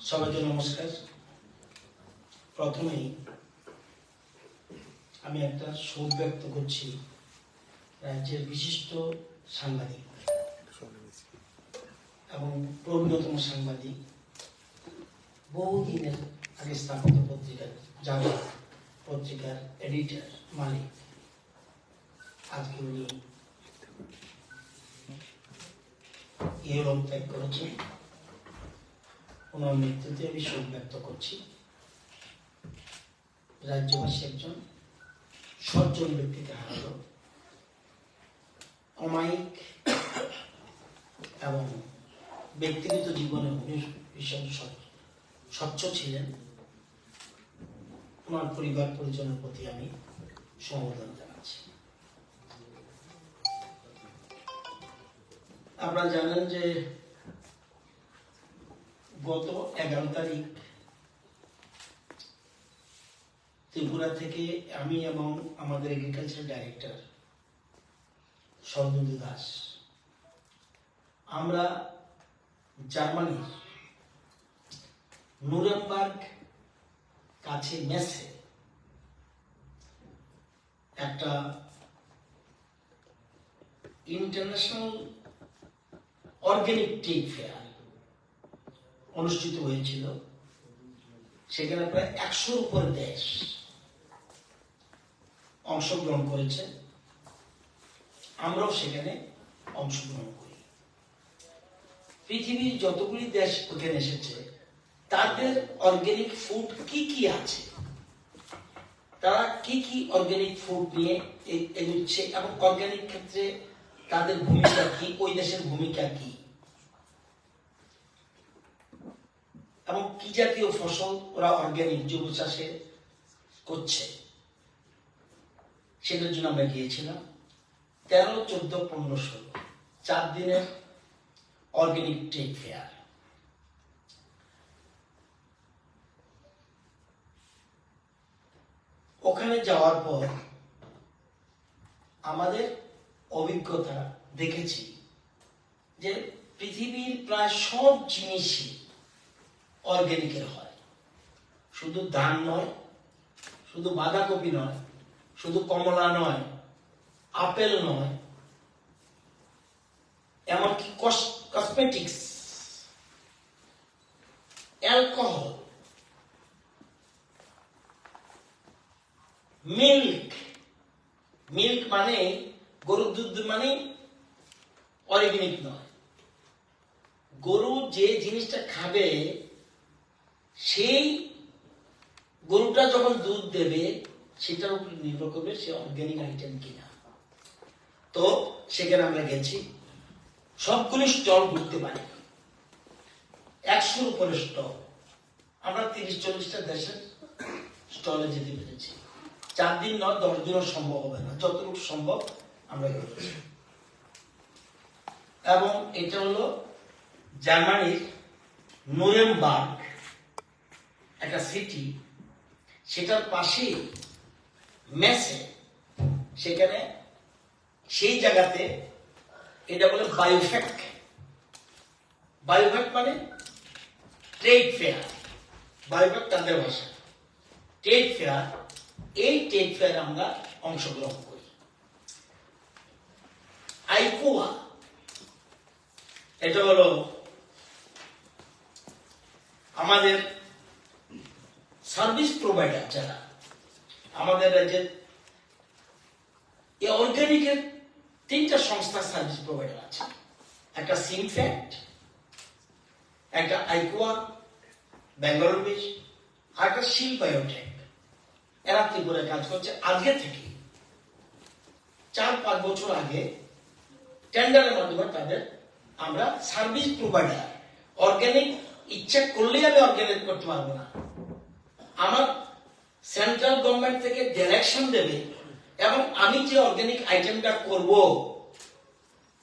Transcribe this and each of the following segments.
সবাইকে নমস্কার। প্রথমেই আমি একটা শোক ব্যক্ত করছি রাজ্যের বিশিষ্ট সাংবাদিক এবং প্রবীণতম সাংবাদিক, বহুদিনের আগে স্থাপিত পত্রিকার জাগা পত্রিকার এডিটর মালিক, আজকে উনি ইহলোক ত্যাগ করেছেন। ওনার মৃত্যুতে আমি শোক ব্যক্ত করছি। রাজ্যবাসী একজন সজ্জন ব্যক্তিকে হারালো। অমায়িক এবং ব্যক্তিগত জীবনে উনি ভীষণ স্বচ্ছ ছিলেন। ওনার পরিবার পরিজনের প্রতি আমি সমবেদনা জানাচ্ছি। আপনারা জানেন যে গত 11 তারিখ ত্রিপুরা থেকে আমি এবং আমাদের এগ্রিকালচার ডাইরেক্টর সর্বদু দাস আমরা জার্মানির নুরেমবার্গ কাছে মেসে একটা ইন্টারন্যাশনাল অর্গানিক ট্রেড ফেয়ার অনুষ্ঠিত হয়েছিল। সেখানে প্রায় 100-র উপর দেশ অংশগ্রহণ করেছে। আমরাও সেখানে অংশগ্রহণ করি। পৃথিবীর যতগুলি দেশ ওখানে এসেছে তাদের অর্গানিক ফুড কি কি আছে, তারা কি কি অর্গানিক ফুড নিয়ে এগোচ্ছে এবং অর্গানিক ক্ষেত্রে তাদের ভূমিকা কি, ওই দেশের ভূমিকা কি এবং কি জাতীয় ফসল ওরা অর্গানিক জৈব চাষে করছে, সেটার জন্য আমরা গিয়েছিলাম। 13, 14, 15, 16 4 দিনের অর্গানিক ট্রেড ফেয়ার। ওখানে যাওয়ার পর আমাদের অভিজ্ঞতা দেখেছি যে পৃথিবীর প্রায় সব জিনিসই অর্গানিকের হয়। শুধু ধান নয়, শুধু বাঁধাকপি নয়, শুধু কমলা নয়, আপেল নয়, এমনকি কসমেটিক্স, অ্যালকোহল, মিল্ক মানে গরুর দুধ মানে অর্গানিক নয়। গরু যে জিনিসটা খাবে সেই গরুটা যখন দুধ দেবে সেটার উপর নির্ভর করবে সে অর্গানিক আইটেম কিনা। তো সেখানে আমরা গেছি, সবগুলি স্টল ঘুরতে পারি, 100-র উপরে স্টল। আমরা 30-40টা দেশের স্টলে যেতে পেরেছি। 4 দিন নয়, 10 দিনও সম্ভব হবে না, যতটুকু সম্ভব আমরা করেছি। এবং এটা হলো জার্মানির নুরেমবার্গ একটা সিটি, সেটার পাশে মেসে, সেখানে সেই জায়গাতে এটা বলে বায়োফেক মানে ট্রেড ফেয়ার। বায়োফেক তাদের ভাষা, ট্রেড ফেয়ার। এই ট্রেড ফেয়ার আমরা অংশগ্রহণ করি। আইকোয়া এটা হলো আমাদের সার্ভিস প্রোভাইডার, যারা আমাদের রাজ্যের এই অর্গানিকের 3টা সংস্থা সার্ভিস প্রোভাইডার আছে। একটা সিমফ্যাক্ট, একটা আইকোয়া ব্যাঙ্গালোর বেস, আর একটা শিল বায়োটেক। এরা ত্রিপুরায় কাজ করছে আজকে থেকে। 4-5 বছর আগে টেন্ডারের মাধ্যমে তাদের আমরা সার্ভিস প্রোভাইডার। অর্গানিক ইচ্ছা করলেই আমি অর্গানিক করতে পারবো না। আমার সেন্ট্রাল গভর্নমেন্ট থেকে ডাইরেকশন দেবে এবং আমি যে অর্গানিক আইটেমটা করব,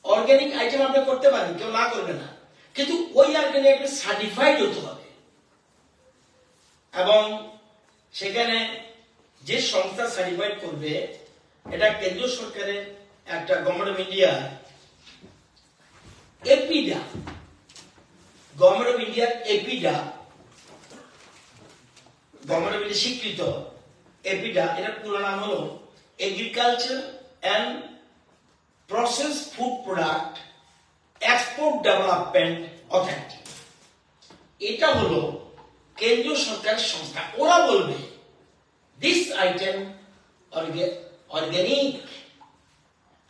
অর্গানিক আইটেম আপনি করতে পারেন, কেউ না করবে না, কিন্তু ওই অর্গানিক সার্টিফাইড হতে হবে। এবং সেখানে যে সংস্থা সার্টিফাইড করবে, এটা কেন্দ্রীয় সরকারের একটা government of India APEDA, government of ইন্ডিয়ার এপিডা, গভর্নমেন্ট অফ ইন্ডিয়া স্বীকৃত এপিডা, এটার পুরো নাম হলো agriculture and process food product export development authority. এটা হলো কেন্দ্রীয় সরকারের সংস্থা। ওরা বলবে দিস আইটেম অর্গানিক।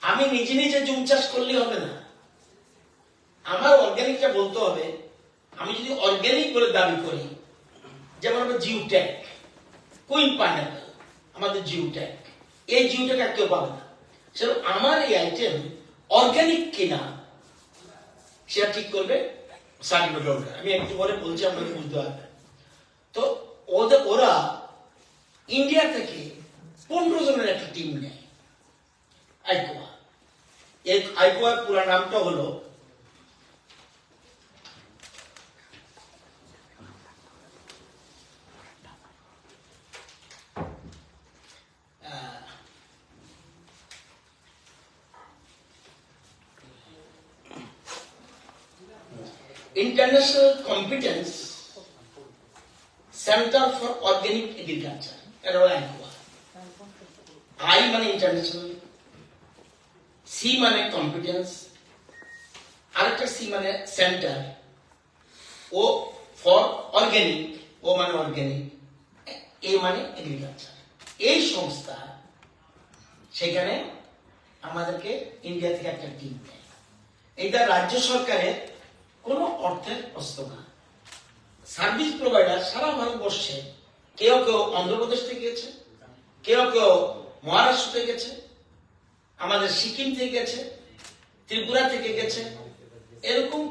আমি নিজে নিজে জুম চাষ করলে হবে না, আমার অর্গানিকটা বলতে হবে। আমি যদি অর্গানিক বলে দাবি করি, যেমন আমরা জিওটেক, কুইন পাইনাপেল আমাদের জিওটেক, এই জিওটেক আর কেউ পাবে না। সেরকম আমার এই আইটেম অর্গানিক কিনা সেটা ঠিক করবে সার্টিফিকেট হোল্ডার। আমি একটু পরে বলছি, আপনাকে বুঝতে পারবে। তো ওরা ইন্ডিয়া থেকে 15 জনের একটা টিম নেয়, আইকোয়া। এই আইকোয়ার পুরো নামটা হলো international competence centre for organic agriculture. এটা হলো আইকোয়া। আই মানে ইন্টারন্যাশনাল, সি মানে কম্পিটেন্স, আরেকটা সি মানে সেন্টার, ও ফর অর্গানিক, ও মানে অর্গানিক, এ মানে এগ্রিকালচার। এই সংস্থা সেখানে আমাদেরকে ইন্ডিয়া থেকে একটা টিম দেয়। এটা রাজ্য সরকারের কোনো অর্থের প্রশ্ন না। সার্ভিস প্রোভাইডার সারা ভারতবর্ষে, কেউ কেউ অন্ধ্রপ্রদেশ থেকে গেছে, কেউ কেউ মহারাষ্ট্র থেকে গেছে, আমাদের সিকিম থেকে গেছে, ত্রিপুরা থেকে গেছে, এরকম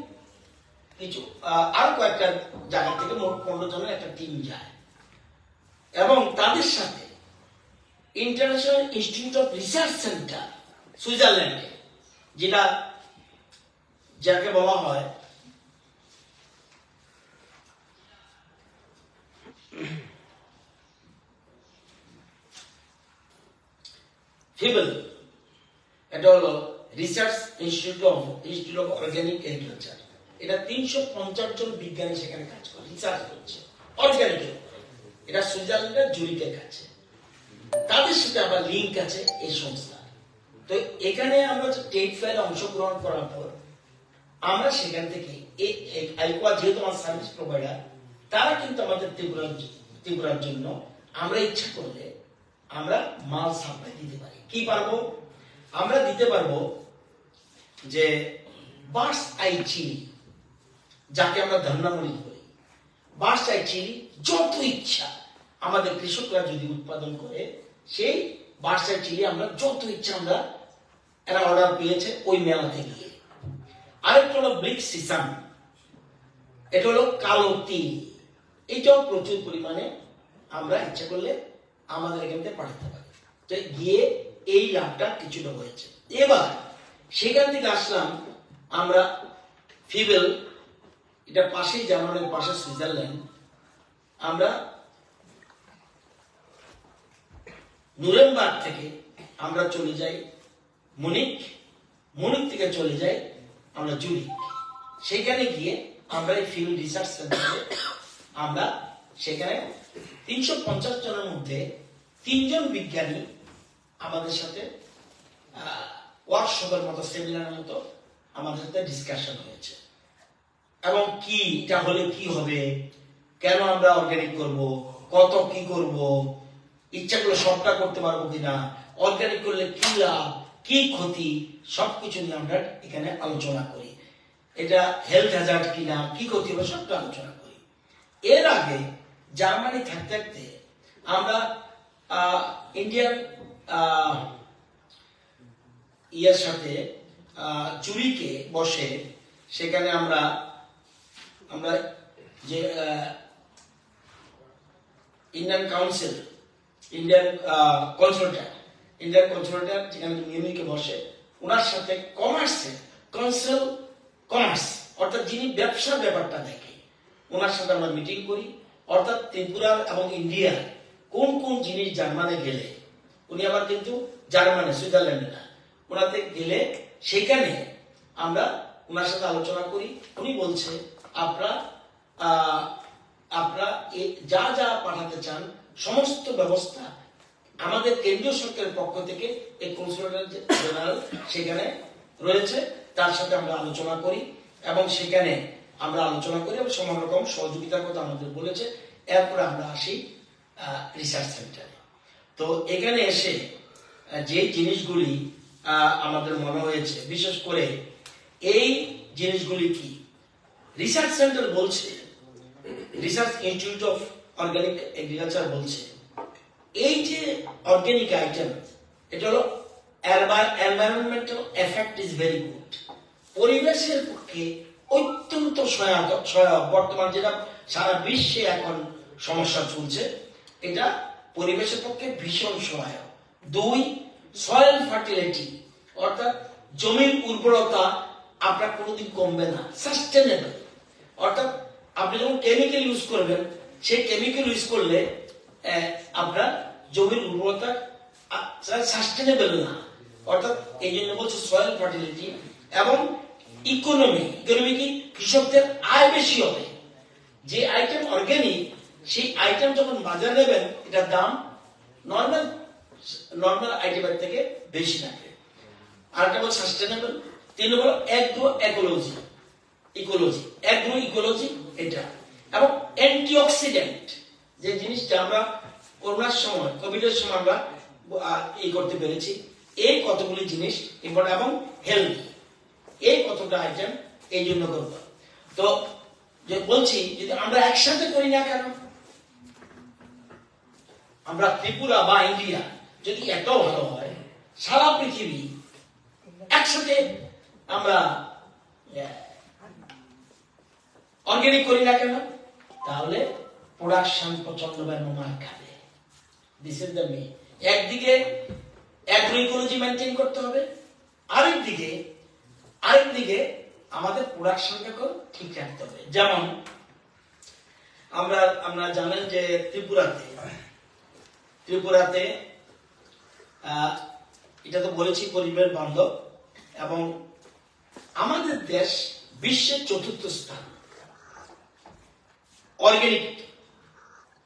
কিছু আর কয়েকটা জায়গা থেকে মোট 15 জনের একটা টিম যায়। এবং তাদের সাথে international institute of research centre সুইজারল্যান্ডে, যাকে বলা হয় ফিবল, এটা হলো research institute of organic agriculture. এটা 350 জন বিজ্ঞানী সেখানে কাজ করে, রিসার্চ করছে অর্গানিকের উপরে। এটা সুইজারল্যান্ডের জুরিকের কাছে। তাদের সাথে আবার লিঙ্ক আছে এই সংস্থা। তো এখানে আমরা ট্রেড ফেয়ারে অংশগ্রহণ করার পর আমরা সেখান থেকে আইকোয়া যেহেতু আমার সার্ভিস প্রোভাইডার, তারা কিন্তু আমাদের ত্রিপুরার জন্য আমরা ইচ্ছা করলে আমরা মাল সাপ্লাই দিতে পারি। কি পারবো? আমরা দিতে পারবো যে বার্ডস আই চিলি, যাকে আমরা ধন্যামণি করি, বার্ডস আই চিলি যত ইচ্ছা আমাদের কৃষকরা যদি উৎপাদন করে, সেই বার্ডস আই চিলি আমরা যত ইচ্ছা আমরা, এরা অর্ডার পেয়েছে ওই মেলাতে গিয়ে। আরেকটা হলো ব্রিক সিসাম, এটা হলো কালো তিল, এটাও প্রচুর পরিমাণে আমরা ইচ্ছা করলে আমাদের এখান থেকে পাঠাতে পারি। তো গিয়ে এই লাভটা কিছুটা হয়েছে। এবার সেখান থেকে আসলাম আমরা ফিবেল, এটা পাশেই, জার্মানির পাশে সুইজারল্যান্ড। আমরা নুরেমবার্গ থেকে আমরা চলে যাই মুনিক, মুনিক থেকে চলে যাই আমরা জুরিক। সেখানে গিয়ে আমরা এই ফিল্ড রিসার্চ সেন্টারে আমরা সেখানে 350 জনের মধ্যে 3 জন বিজ্ঞানী আমাদের সাথে ওয়ার্কশপের মতো, সেমিনারের মতো আমাদের সাথে ডিসকাশন হয়েছে। এবং কি এটা হলে কি হবে, কেন আমরা অর্গানিক করব, কত কি করব, ইচ্ছা করলে সবটা করতে পারবো কিনা, অর্গানিক করলে কি লাভ কি ক্ষতি, সবকিছু নিয়ে আমরা এখানে আলোচনা করি। এটা হেলথ হ্যাজার্ড কিনা, কি ক্ষতি হবে, সবটা আলোচনা করি। এর আগে জার্মানি থাকতে থাকতে আমরা ইন্ডিয়ান ইয়ার সাথে জুরিকে বসে, সেখানে আমরা যে ইন্ডিয়ান কাউন্সিল, ইন্ডিয়ান কনসালটেন্ট যেখানে মিউনিকে বসে, ওনার সাথে কমার্স অর্থাৎ যিনি ব্যবসার ব্যাপারটা দেখে, ওনার সাথে আমরা মিটিং করি। অর্থাৎ ত্রিপুরা এবং ইন্ডিয়া কোন কোন জিনিস জার্মানে গেলে, উনি আবার কিন্তু জার্মানে, সুইজারল্যান্ডে না, ওনাতে গেলে সেখানে আমরা ওনার সাথে আলোচনা করি। উনি বলছে আপনারা যা যা পাঠাতে চান সমস্ত ব্যবস্থা আমাদের কেন্দ্রীয় সরকারের পক্ষ থেকে এই কনসুলেট জেনারেল সেখানে রয়েছে, তার সাথে আমরা আলোচনা করি এবং সেখানে আমরা আলোচনা করি এবং সমান রকম সহযোগিতার কথা আমাদের বলেছে। এরপরে আমরা আসি রিসার্চ সেন্টারে। তো এখানে এসে যে জিনিসগুলি আমাদের মনে হয়েছে, বিশেষ করে এই জিনিসগুলি কি, রিসার্চ সেন্টার বলছে, research institute of organic agriculture বলছে এই যে অর্গানিক আইটেম, এটা হলো environmental effect is very good, পরিবেশের পক্ষে অত্যন্ত সহায়ক। বর্তমান যেটা সারা বিশ্বে এখন সমস্যা চলছে, এটা পরিবেশের পক্ষে ভীষণ সহায়ক। 2, সয়েল ফার্টিলিটি, অর্থাৎ জমির উর্বরতা আপনার কোনোদিন কমবে না, সাস্টেনেবল। অর্থাৎ আপনি যখন কেমিক্যাল ইউজ করবেন, সেই কেমিক্যাল ইউজ করলে আপনার জমির উর্বরতা সাস্টেনেবল না, অর্থাৎ এই জন্য বলছে সয়েল ফার্টিলিটি। এবং ইকোনমি কি, কৃষকদের আয় বেশি হবে। যে আইটেম অর্গানিক, সেই আইটেম যখন বাজারে নেবেন, এটার দাম নর্মাল আইটেমের থেকে বেশি থাকে। আরেকটা বল সাস্টেনেবল। 3 নম্বর অ্যাগ্রো ইকোলজি, এটা। এবং অ্যান্টিঅক্সিডেন্ট, যে জিনিসটা আমরা করোনার সময়, কোভিডের সময় আমরা এই করতে পেরেছি, এই কতগুলি জিনিস ইম্পর্টেন্ট। এবং হেলথ, এই কতটা আইটেম এই জন্য করব। তো যে বলছি, যদি আমরা একসাথে করি না কেন, আমরা ত্রিপুরা বা ইন্ডিয়া যদি এত ভালো হয়, সারা পৃথিবী একসাথে আমরা অর্গানিক করি না কেন, তাহলে প্রোডাকশন প্রচন্ড মার খাবে। This is the me. একদিকে অ্যাগ্রো ইকোলজি মেনটেন করতে হবে, আরেকদিকে আমাদের প্রোডাকশনটাকে ঠিক রাখতে হবে। যেমন আমরা জানেন যে ত্রিপুরাতে এটা তো বলেছি পরিবেশ বান্ধব, এবং আমাদের দেশ বিশ্বের 4র্থ স্থান অর্গানিক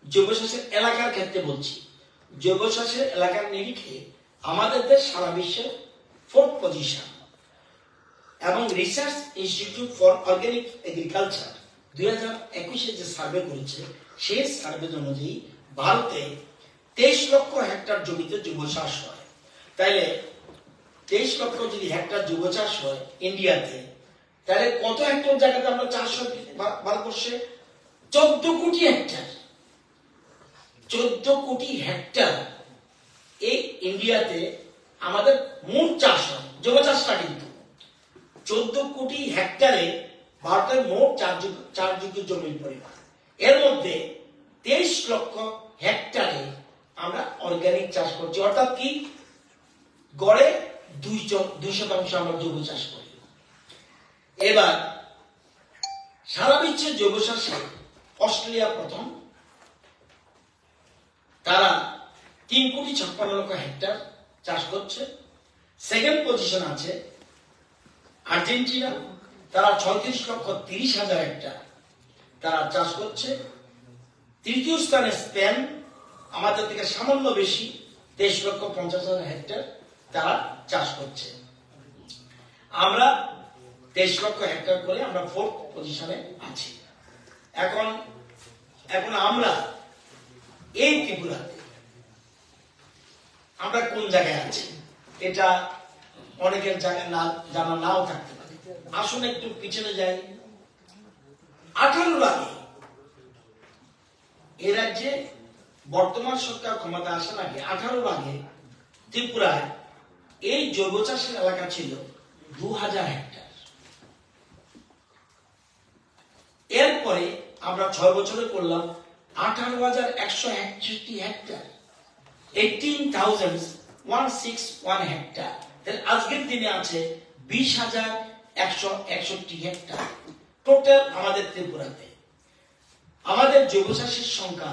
জৈবচাষের এলাকার ক্ষেত্রে। বলছি জৈবচাষের এলাকার নিরিখে আমাদের দেশ সারা বিশ্বের 4th পজিশন। এবং research institute for organic agriculture 2021 যে সার্ভে করেছে, সেই সার্ভে অনুযায়ী ভারতে 23 লক্ষ হেক্টর জমিতে জৈব চাষ হয়। তাইলে 23 লক্ষ যদি হেক্টর জৈব চাষ হয় ইন্ডিয়াতে, তাহলে কত হেক্টর জায়গাতে আমরা চাষ হয় ভারতবর্ষে? 14 কোটি হেক্টর। 14 কোটি হেক্টর এই ইন্ডিয়াতে আমাদের মোট চাষ হয়, জৈব চাষটা কিন্তু 14 কোটি হেক্টরে ভারতের মোট চাষযোগ্য জমির পরিমাণ। এর মধ্যে 23 লক্ষ হেক্টরে আমরা অর্গানিক চাষ করছি, অর্থাৎ কি গড়ে 2% আমরা জৈব চাষ করি। এবার সারা বিশ্বের জৈব চাষে অস্ট্রেলিয়া প্রথম, তারা 3,56,00,000 হেক্টর চাষ করছে। সেকেন্ড পজিশন আছে আর্জেন্টিনা, তারা 36,30,000 হেক্টর তারা চাষ করছে। তৃতীয় স্থানে স্পেন, আমাদের থেকে সামান্য বেশি, 23,50,000 হেক্টর তারা চাষ করছে। আমরা 23 লক্ষ হেক্টর করে আমরা 4th পজিশনে আছি। এখন আমরা এই ত্রিপুরাতে আমরা কোন জায়গায় আছি, এটা অনেকের জায়গায় জানা নাও থাকতে পারে। আসুন একটু পিছনে যাই। 18 আগে এ রাজ্যে বর্তমান সরকার ক্ষমতা আসার আগে 18 আগে ত্রিপুরায় এই জৈব চাষের এলাকা ছিল 2000 হেক্টর। এরপরে আমরা 6 বছরে করলাম 18,161 হেক্টর, 18,161 হেক্টর। আজকের দিনে আছে 20,161 হেক্টর টোটাল আমাদের ত্রিপুরাতে। আমাদের জৈব চাষের সংখ্যা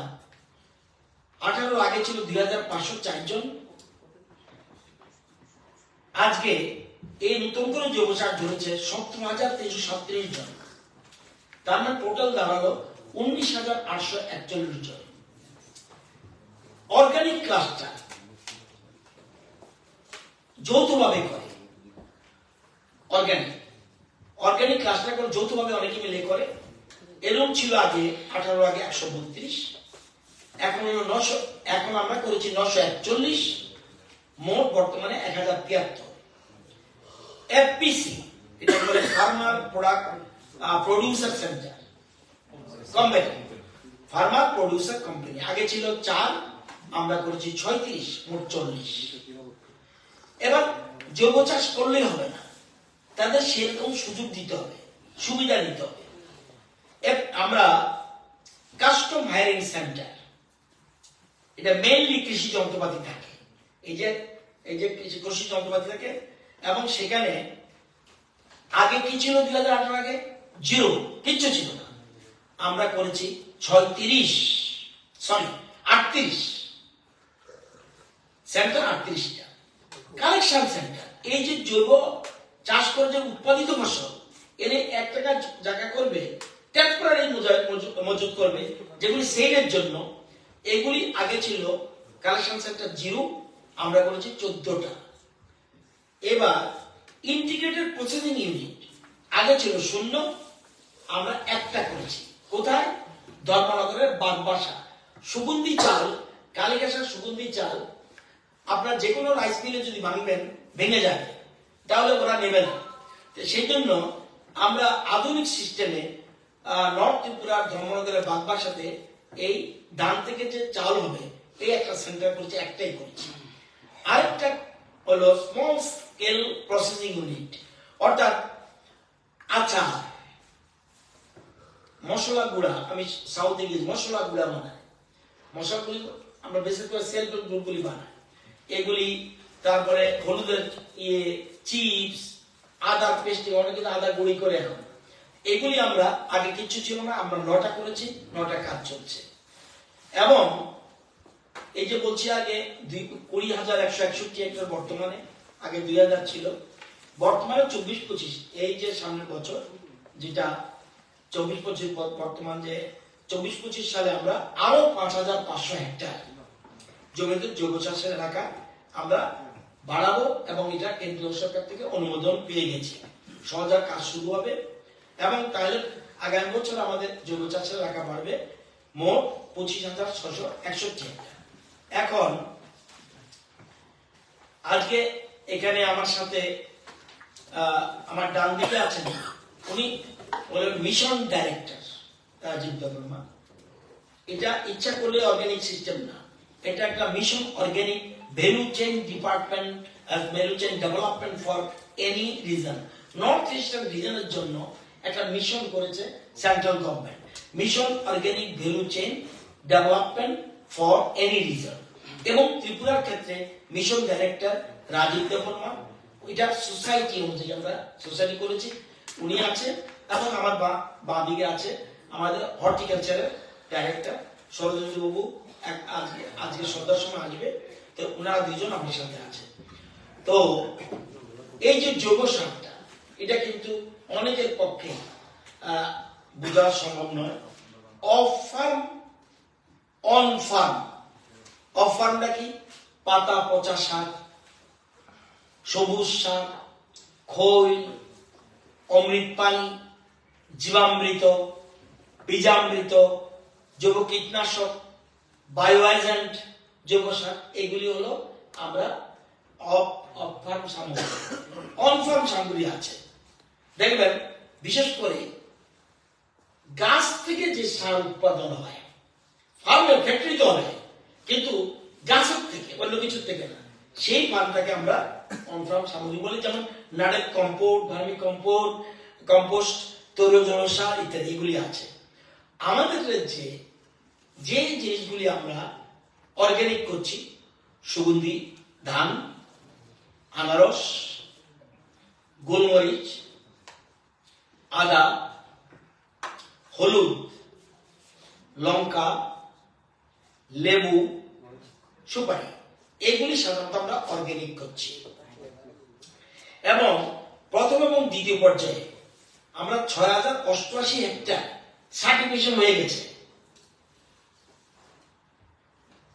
18 আগে ছিল 2504 জন, আজকে এই নতুন করে জৈব সার ধরেছে 17,337 জন, তার মানে টোটাল দাঁড়ালো 19,841 জন। অর্গানিক ক্লাস্টার যৌথভাবে করে, অর্গানিক ক্লাস্টার করে যৌথভাবে অনেকে মিলে করে। এরকম ছিল আগে 18 আগে 132, এখন হলো 900, এখন আমরা করেছি 941, মোট বর্তমানে 1073। এফপিসি এটা বলে farmer producer centre company, farmer producer company, আগে ছিল 4, আমরা করেছি 36, মোট 40। এবার জৈব চাষ করলেই হবে না, তাদের সেরকম সুযোগ দিতে হবে, সুবিধা দিতে হবে। আমরা কাস্টম হায়ারিং সেন্টার, এটা মেইনলি কৃষি যন্ত্রপাতি থাকে, এই যে কৃষি যন্ত্রপাতি থাকে, এবং সেখানে আগে কি ছিল 2018 আগে? জিরো, কিচ্ছু ছিল না। আমরা করেছি 38 সেন্টার, 38টা কালেকশন সেন্টার। এই যে জৈব চাষ করে যে উৎপাদিত ফসল এর 1 টাকা জায়গা করবে, টেম্পোরারি মজুত করবে, যেগুলি সেলের জন্য, এগুলি আগে ছিল কালেকশন সেন্টার 0, আমরা করেছি 14টা। এবার ইন্টিগ্রেটেড প্রসেসিং ইউনিট আগে ছিল 0, আমরা 1টা করেছি। কোথায়? ধর্মনগরের বাগবাসা। সুগন্ধি চাল, কালীঘাসার সুগন্ধি চাল আপনার যে কোনো রাইস মিলে যদি ভেঙে যায়, তাহলে ওরা নেবে না। সেই জন্য আমরা আধুনিক সিস্টেমে নর্থ ত্রিপুরার ধর্মনগরের বাগবাসাতে এই ধান থেকে যে চাল হবে, এই একটা সেন্টার করেছি, একটাই করেছি। আরেকটা হলো স্মল স্কেল প্রসেসিং ইউনিট, অর্থাৎ আচার, মশলা গুঁড়া, আমি সাউথে গিয়ে মশলা গুঁড়া বানাই, মশলাগুলি আমরা বেশি করে সেল গুলি বানাই, এগুলি, তারপরে হলুদের চিপস, আদা পেস্টিং, অনেকে আদা গুঁড়ি করে এখন, এগুলি আমরা আগে কিচ্ছু ছিল না, আমরা 9টা করেছি, 9টা কাজ চলছে। এবং এই যে বলছি আগে 20,161 হেক্টর বর্তমানে, আগে 2000 ছিল, বর্তমানে 24-25, এই যে সামনের বছর যেটা 24-25, বর্তমান যে 24-25 সালে আমরা আরো 5,500 হেক্টর জমিতে জৈব চাষের এলাকা আমরা বাড়াবো, এবং এটা কেন্দ্রীয় সরকার থেকে অনুমোদন পেয়ে গেছি। সহজা কাজ শুরু হবে, এবং তাহলে আগামী বছর আমাদের জৈব চাষের এলাকা বাড়বে মোট 25,661 হেক্টর। এখন আজকে এখানে আমার সাথে আমার ডান দিকে আছেন, উনি বলেন মিশন ডাইরেক্টর রাজীব দেববর্মা। এটা ইচ্ছা করলে অর্গানিক সিস্টেম না, এটা একটা mission organic value chain department, value chain development for any region. North Eastern রিজনের জন্য একটা মিশন করেছে central government, mission organic value chain development for any region. এবং ত্রিপুরার ক্ষেত্রে মিশন ডাইরেক্টর রাজীব দেববর্মা। এটা সোসাইটি অনুযায়ী আমরা সোসাইটি করেছি, উনি আছে, এবং আমার বাঁ দিকে আছে আমাদের হর্টিকালচারের ডাইরেক্টর সরোজিনী বাবু, আজকে সন্ধ্যার সময় আসবে, তো ওনারা 2 জন আমার সাথে আছে। তো এই যে জৈব সারটা, এটা কিন্তু অনেকের পক্ষে বোঝা সম্ভব নয়। Of farm, on farm. Of ফার্মটা কি? পাতা পচা সার, সবুজ সার, খৈল, অমৃত পানি, জীবামৃত, বীজামৃত, জৈব কীটনাশক, বায়ো এজেন্ট, জৈব সার, এগুলি হলো আমরা অফ ফার্ম সামগ্রী। অন ফার্ম সামগ্রী আছে, দেখবেন বিশেষ করে গাছ থেকে যে সার উৎপাদন হয়, ফার্মের ফ্যাক্টরিতে হয়, কিন্তু গাছের থেকে, অন্য কিছুর থেকে না, সেই ফার্মটাকে আমরা অন ফার্ম সামগ্রী বলি। যেমন নাড়ের কম্পোস্ট, ভার্মি কম্পোস্ট, তৈল জল সার ইত্যাদি, এগুলি আছে। আমাদের যে জিনিসগুলি আমরা অর্গানিক করছি, সুগন্ধি ধান, আনারস, গোলমরিচ, আদা, হলুদ, লঙ্কা, লেবু, সুপারি, এগুলি সাধারণত আমরা অর্গানিক করছি। এবং প্রথম এবং দ্বিতীয় পর্যায়ে আমরা 6088 হেক্টর সার্টিফিকেশন হয়ে গেছে।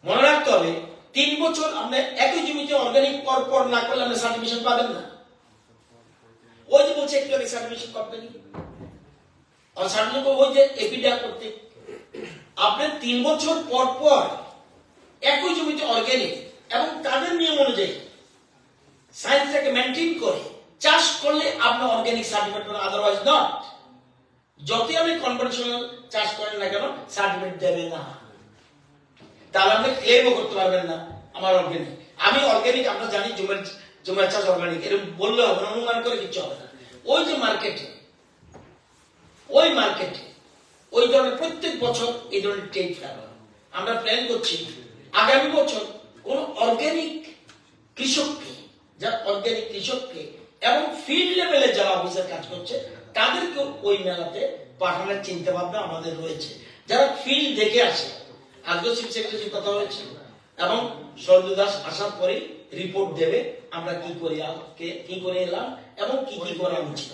মনে রাখতে হবে 3 বছর আমরা একই জমিতে অর্গানিক পর না করলে আমরা সার্টিফিকেশন পাবেন না। ওই যে বলছে একটু আগে সার্টিফিকেশন কোম্পানি আর সার্টিফিকেশন ওই যে এপিডিয়া করতে আপনি 3 বছর পর একই জমিতে অর্গানিক এবং তাদের নিয়ম অনুযায়ী সায়েন্সটাকে মেনটেন করে চাষ করলে আপনি অর্গানিক সার্টিফিকেট পাবেন, আদারওয়াইজ নট। যতই আপনি কনভেনশনাল চাষ করেন না কেন সার্টিফিকেট দেবে না, তাহলে আপনি ক্লেমও করতে পারবেন না আমার অর্গানিক। আমি অর্গানিক আমরা জানি জমির চাষ অর্গানিক এরকম বললে হবে না, অনুমান করে কিছু হবে না। ওই যে মার্কেটে ওই ধরনের প্রত্যেক বছর এই ধরনের ট্রেড ফেয়ার আমরা প্ল্যান করছি আগামী বছর কোন অর্গানিক কৃষককে এবং ফিল্ড লেভেলে যারা অফিসার কাজ করছে তাদেরকে ওই মেলাতে পাঠানোর চিন্তা ভাবনা আমাদের রয়েছে, যারা ফিল্ড দেখে আসে। আজকে চিফ সেক্রেটারির কথা হয়েছে এবং শরদ দাস আসার পরে রিপোর্ট দেবে আমরা কি করে এলাম এবং কি করা উচিত।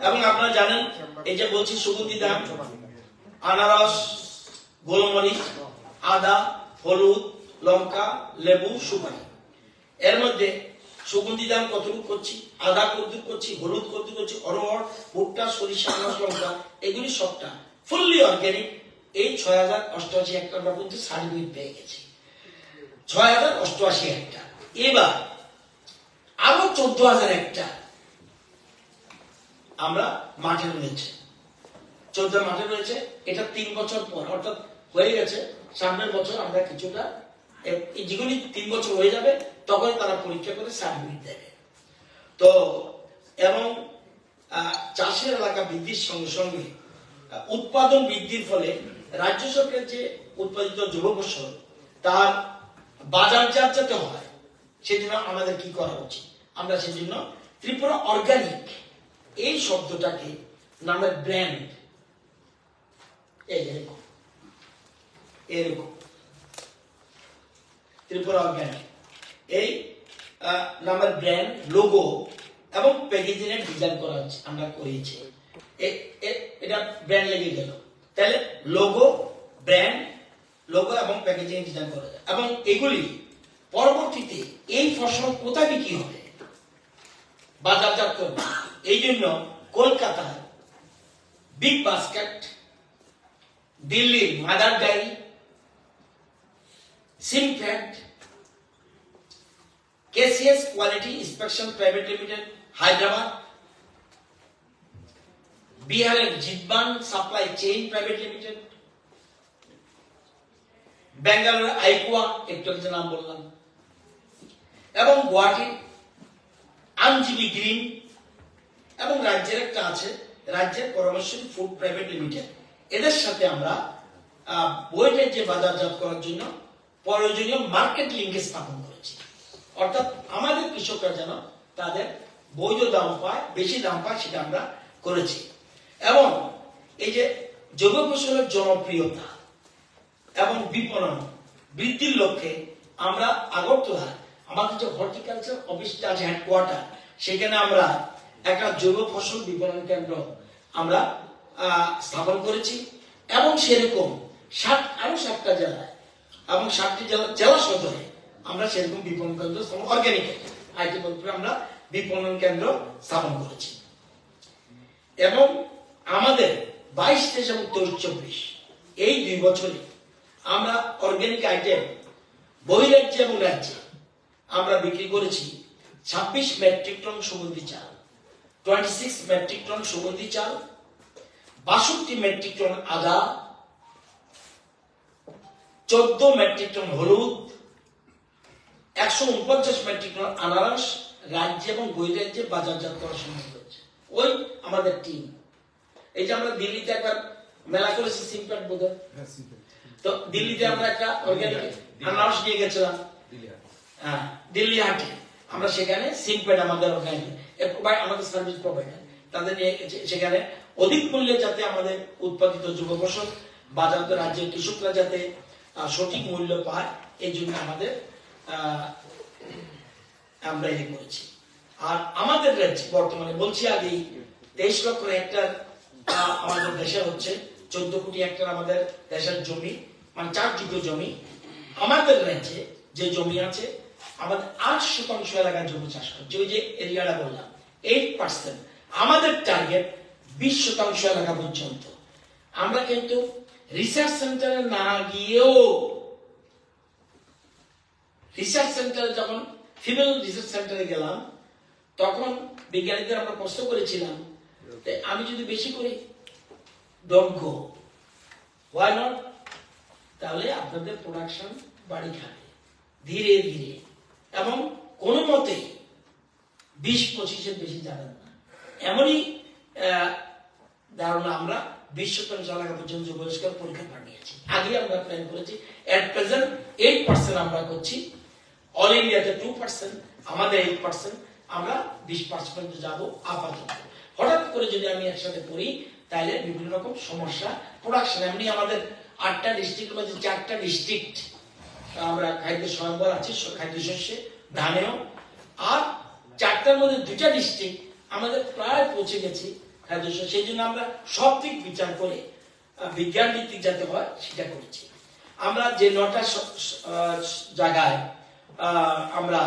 এবং আপনারা জানেন এই যে বলছি সুগন্ধি দাম, আনারস, গোলমরিচ, আদা, হলুদ, লঙ্কা, লেবু, সুপারি, এর মধ্যে সুগন্ধি দাম কতটুকু করছি, আদা কতটুকু করছি, হলুদ কতটুকু করছি, অরহর, ভুট্টা, সরিষা, আনারস, লঙ্কা এগুলি সবটা ফুললি অর্গানিক। এই 6088 হেক্টর আমরা কিন্তু সার্টিফিকেট পেয়ে গেছি, 6088 হেক্টর। এবার আরো 14000 হেক্টর আমরা মাঠে রয়েছে, 14 মাঠে রয়েছে। এটা 3 বছর পর অর্থাৎ হয়ে গেছে, সামনের বছর আমরা কিছুটা যেগুলি 3 বছর হয়ে যাবে তখন তারা পরীক্ষা করে সার্টিফিকেট দেবে। তো এবং চাষের এলাকা বৃদ্ধির সঙ্গে সঙ্গে উৎপাদন বৃদ্ধির ফলে রাজ্য সরকার যে উৎপাদিত জৈব ফসল তার বাজারজাত যাতে হয় সেজন্য আমাদের কি করা উচিত। আমরা সেজন্য ত্রিপুরা অর্গানিক এই শব্দটাকে নামের ব্র্যান্ড এরকম ত্রিপুরা অর্গানিক এই নামের ব্র্যান্ড, লোগো এবং প্যাকেজিং এর ডিজাইন করা হচ্ছে, আমরা করেছি। এটা ব্র্যান্ড লেগে গেল, তাহলে লোগো, ব্র্যান্ড, লোগো এবং প্যাকেজিং ডিজাইন করা যায়। এবং এগুলি পরবর্তীতে এই ফসল কোথায় বিক্রি হবে, বাজারজাত করবে। এই জন্য কলকাতায় বিগ বাস্কেট, দিল্লির মাদার ডায়েরি, সিমফ্যাড, KCS quality inspection private limited Hyderabad, বিহারের জিতবান supply chain private limited, Bengaluru আইকুয়া একটু কিছু নাম বললাম, এবং গুয়াহাটির আনজিবি গ্রিন, এবং রাজ্যের একটা আছে রাজ্যের পরামর্শী ফুড প্রাইভেট লিমিটেড। এদের সাথে আমরা বইটা যে বাজারজাত করার জন্য প্রয়োজনীয় মার্কেট লিঙ্কেজ স্থাপন করেছি, অর্থাৎ আমাদের কৃষকরা যেন তাদের বৈধ দাম পায়, বেশি দাম পায়, সেটা আমরা করেছি। এবং এই যে জৈব ফসলের জনপ্রিয়তা এবং বিপণন বৃদ্ধির লক্ষ্যে আমরা আগরতলা আমাদের যে হর্টিকালচার অফিসটা আছে হেডকোয়ার্টার, সেখানে আমরা একটা জৈব ফসল বিপণন কেন্দ্র আমরা স্থাপন করেছি। এবং সেরকম আরো 7টা জেলায় এবং 7টি জেলা সদরে আমরা সেরকম বিপণন কেন্দ্র অর্গানিক আইটেম আমরা বিপণন কেন্দ্র স্থাপন করেছি। এবং আমাদের 22, 23 এবং 24 এই 2 বছরে আমরা অর্গানিক আইটেম বহিরাজ্যে এবং রাজ্যে আমরা বিক্রি করেছি 26 মেট্রিক টন সুগন্ধি চাল, 26 মেট্রিক টন সুগন্ধি চাল, 62 মেট্রিক টন আদা, 14 মেট্রিক টন হলুদ, 149 মেট্রিক টন আনারস রাজ্য এবং বহিরাজ্যে বাজারজাত করা সম্ভব হয়েছে। ওই আমাদের টিম। এই যে আমরা দিল্লিতে একবার মেলা করেছি সিমপ্যাড বোধহয়, তো দিল্লিতে আমরা একটা অর্গানিক আনারস নিয়ে গেছিলাম, হ্যাঁ দিল্লি হাটে। আমরা সেখানে সিমপ্যাড আমাদের অর্গানিক আমাদের সার্ভিস প্রোভাইডার তাদের নিয়ে সেখানে অধিক মূল্যে যাতে আমাদের উৎপাদিত যুব ফসল বাজার রাজ্যের কৃষকরা যাতে সঠিক মূল্য পায় এই জন্য আমাদের আমরা ইয়ে করেছি। আর আমাদের রাজ্যে বর্তমানে বলছি আগেই 23 লক্ষ হেক্টর আমাদের দেশে হচ্ছে, 14 কোটি হেক্টর আমাদের দেশের জমি, মানে 4 জমি। আমাদের রাজ্যে যে জমি আছে, আমাদের 8% এলাকার জমি চাষ করছে। ওই যে এরিয়াটা বললাম 8%। আমাদের টার্গেট 20% এলাকা পর্যন্ত। আমরা কিন্তু রিসার্চ সেন্টারে না গিয়েও, রিসার্চ সেন্টারে যখন ফিমেল রিসার্চ সেন্টারে গেলাম, তখন বিজ্ঞানীদের আমরা প্রশ্ন করেছিলাম, আমি যদি বেশি করি, ডোন্ট গো, হোয়াই নট? তাহলে আপনাদের প্রোডাকশন বাড়ি খাবে ধীরে ধীরে, এবং কোনো মতে 20-25-এর বেশি যাবেন না, এমনই ধারণা। আমরা 20% এলাকা পর্যন্ত বহিষ্কার পরীক্ষা পাঠিয়েছি। আগে আমরা প্ল্যান করেছি। এট প্রেজেন্ট 8% আমরা করছি, অল ইন্ডিয়াতে 2%, আমাদের 8%, আমরা 20% যাব আপাতত। হঠাৎ করে যদি আমি একসাথে করি, তাহলে বিভিন্ন রকম সমস্যা প্রোডাকশন। এমনি আমাদের 8টা ডিস্ট্রিক্টের মধ্যে 4টা ডিস্ট্রিক্ট আমরা খাদ্য স্বয়ম্বর আছি, খাদ্যশস্যে, ধানেও। আর 4টার মধ্যে 2টা ডিস্ট্রিক্ট আমাদের প্রায় পৌঁছে গেছি খাদ্যশস্য। সেই জন্য আমরা সব দিক বিচার করে বিজ্ঞান ভিত্তিক যাতে হয় সেটা করেছি। আমরা যে 9টা জায়গায় আমরা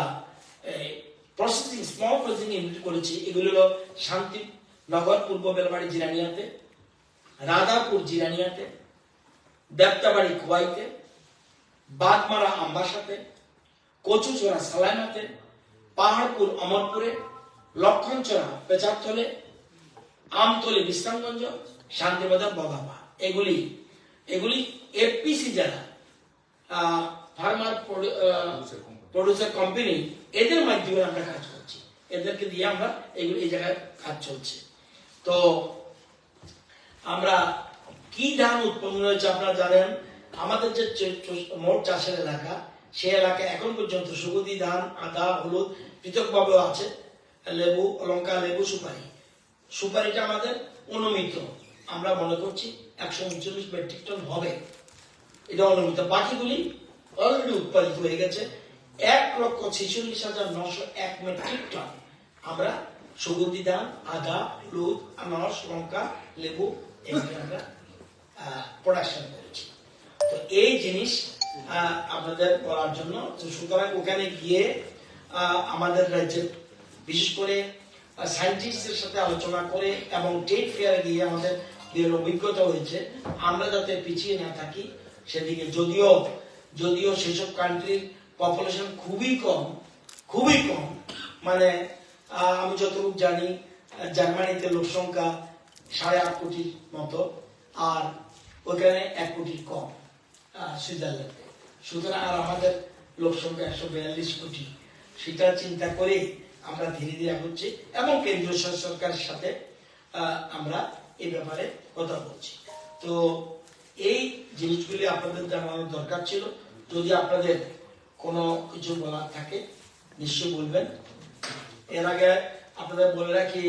প্রসেসিং, স্মল প্রসেসিং ইউনিট করেছি, এগুলো হলো শান্তিনগর পূর্ব বেলবাড়ি জিরানিয়াতে, রাধাপুর জিরানিয়াতে, দেবতাবাড়ি খোয়াইতে, বাগমারা আম্বাসাতে, কচুচোরা সালাইমাতে, পাহাড়পুর অমরপুরে, লক্ষণচড়া পেচারতলে, আমতলি বিশ্রামগঞ্জ, শান্তিবাজার বগাপা। এগুলি এফপিসি যারা ফার্মার প্রডিউসার কোম্পানি, এদের মাধ্যমে আমরা কাজ করছি, এদেরকে দিয়ে আমরা এই জায়গায় কাজ চলছে। তো আমরা কি ধান উৎপন্ন হয়েছে আপনারা জানেন। আমাদের যে মোট চাষের এলাকা, সেই এলাকায় এখন পর্যন্ত সুগন্ধি ধান, আদা, হলুদ পৃথকভাবেও আছে, লেবু, লঙ্কা, লেবু, সুপারিটা আমাদের অনুমিত। আমরা মনে করছি 139 মেট্রিক টন হবে, এটা অনুমিত। বাকিগুলি অলরেডি উৎপাদিত হয়ে গেছে। 1,46,901 মেট্রিক টন আমরা সুগন্ধি ধান, আদা, হলুদ, আনারস, লঙ্কা, লেবু এগুলি আমরা প্রোডাকশন করেছি। তো এই জিনিস আপনাদের বলার জন্য। সুতরাং ওখানে গিয়ে আমাদের রাজ্যের বিশেষ করে সায়েন্টিস্টদের সাথে আলোচনা করে এবং ট্রেড ফেয়ারে গিয়ে আমাদের অভিজ্ঞতা হয়েছে, আমরা যাতে পিছিয়ে না থাকি সেদিকে। যদিও সেসব কান্ট্রির পপুলেশন খুবই কম, মানে আমি যতটুকু জানি জার্মানিতে লোক সংখ্যা 8.5 কোটির মতো, আর ওখানে 1 কোটির কম সুইজারল্যান্ডে। সুতরাং আর আমাদের লোক সংখ্যা 142 কোটি। সেটা চিন্তা করে আমরা ধীরে ধীরে এগোচ্ছি এবং কেন্দ্রীয় সরকারের সাথে আমরা এই ব্যাপারে কথা বলছি। তো এই জিনিসগুলি আপনাদের জানানোর দরকার ছিল। যদি আপনাদের কোনো কিছু বলার থাকে নিশ্চয়ই বলবেন। এর আগে আপনাদের বলে রাখি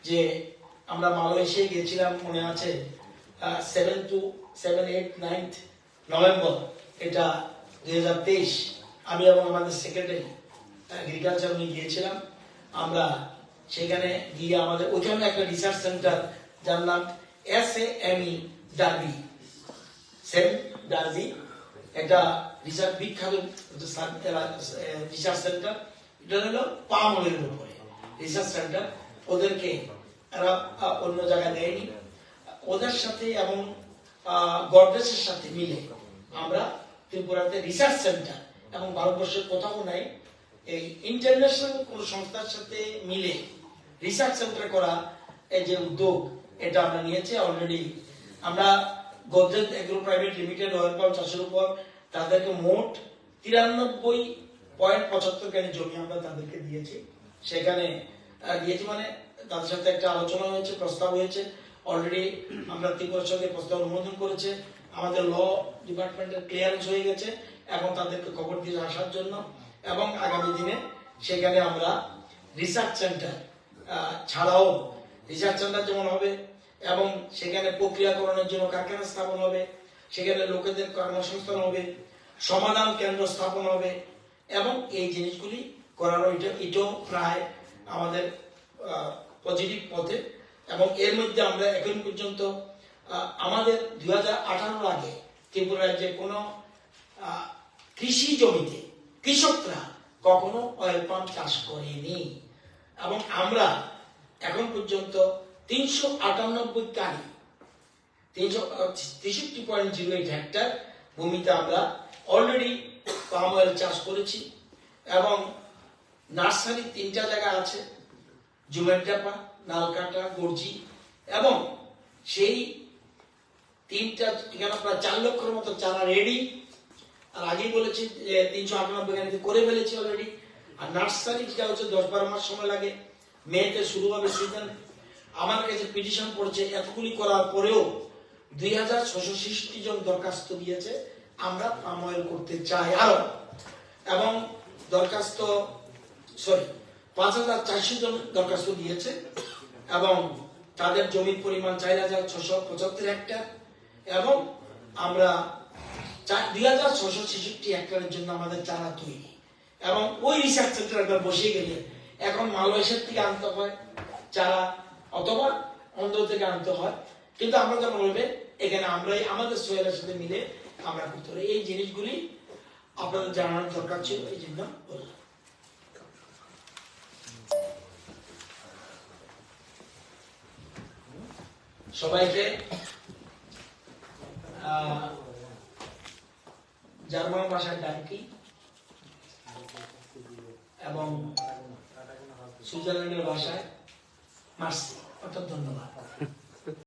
যে আমরা মালয়েশিয়ায় গিয়েছিলাম, মনে আছে, 7-8-9 নভেম্বর, এটা 2023। আমি এবং আমাদের সেক্রেটারি এগ্রিকালচার উনি গিয়েছিলাম। আমরা সেখানে গিয়ে আমাদের ওইখানে একটা রিসার্চ সেন্টার যার নাম SAME ডার্বি, একটা রিসার্চ বিখ্যাত রিসার্চ সেন্টার। এটা হলো পাম অয়েলের উপরে রিসার্চ সেন্টার। ওদেরকে এরা অন্য জায়গায় দেয়নি, ওদের সাথে এবং গভর্নমেন্টের সাথে মিলে আমরা ত্রিপুরাতে রিসার্চ সেন্টার, এবং ভারতবর্ষের কোথাও নাই এই ইন্টারন্যাশনাল কোন সংস্থার সাথে মিলে রিসার্চ সেন্টার করা, এই যে উদ্যোগ, এটা আমরা নিয়েছি অলরেডি। আমরা Godrej agro private limited oil palm চাষের উপর তাদেরকে মোট 93.75 গাড়ি জমি আমরা তাদেরকে দিয়েছি। সেখানে দিয়েছি মানে তাদের সাথে একটা আলোচনা হয়েছে, প্রস্তাব হয়েছে। অলরেডি আমরা ত্রিপুরার সঙ্গে প্রস্তাব অনুমোদন করেছে, আমাদের ল ডিপার্টমেন্টের ক্লিয়ারেন্স হয়ে গেছে, এবং তাদেরকে খবর দিয়ে আসার জন্য। এবং আগামী দিনে সেখানে আমরা রিসার্চ সেন্টার ছাড়াও রিসার্চ সেন্টার যেমন হবে, এবং সেখানে প্রক্রিয়াকরণের জন্য কারখানা স্থাপন হবে, সেখানে লোকেদের কর্মসংস্থান হবে, সমাধান কেন্দ্র স্থাপন হবে, এবং এই জিনিসগুলি করারও এটাও প্রায় আমাদের পজিটিভ পথে। এবং এর মধ্যে আমরা এখন পর্যন্ত আমাদের 2018 আগে ত্রিপুরা রাজ্যে কোনো কৃষি জমিতে কৃষকরা কখনো অয়েল পাম্প চাষ করেনি। এবং আমরা এখন পর্যন্ত 398 কারি 363.08 হেক্টর ভূমিতে আমরা অলরেডি পাম অয়েল চাষ করেছি। এবং নার্সারি 3টা জায়গা আছে, জুমেরডাপা, নালকাটা, গর্জি। এবং সেই 3টা এখানে প্রায় 4 লক্ষের মতো চারা রেডি। আর আগেই বলেছি 398 গাড়িতে করে ফেলেছি অলরেডি। আর নার্সারি যেটা হচ্ছে 10-12 মাস সময় লাগে, মেতে শুরু হবে সিজন। আমার কাছে পিটিশন পড়ছে, এতগুলি করার পরেও 2666 জন দরখাস্ত দিয়েছে আমরা পাম অয়েল করতে চাই আরো। এবং দরখাস্ত 5400 জন দরখাস্ত দিয়েছে। এবং তাদের জমির পরিমাণ 4675 হেক্টর। এবং আমরা 2666 হেক্টরের জন্য আমাদের চারা তৈরি। এবং ওই রিসার্চ সেন্টার একবার বসে গেলে এখন মালয়েশিয়ার থেকে আনতে হয় চারা, অথবা অন্ধ্র থেকে আনতে হয়। কিন্তু আমরা যখন বলবে এখানে আমরাই আমাদের সোয়েলের সাথে মিলে আমরা করতে পারি। এই জিনিসগুলি আপনাদের জানানোর দরকার ছিল, এই জন্য বললাম। সবাইকে জার্মান ভাষায় ডাকি এবং সুইজারল্যান্ডের ভাষায় মার্সি, অর্থাৎ ধন্যবাদ।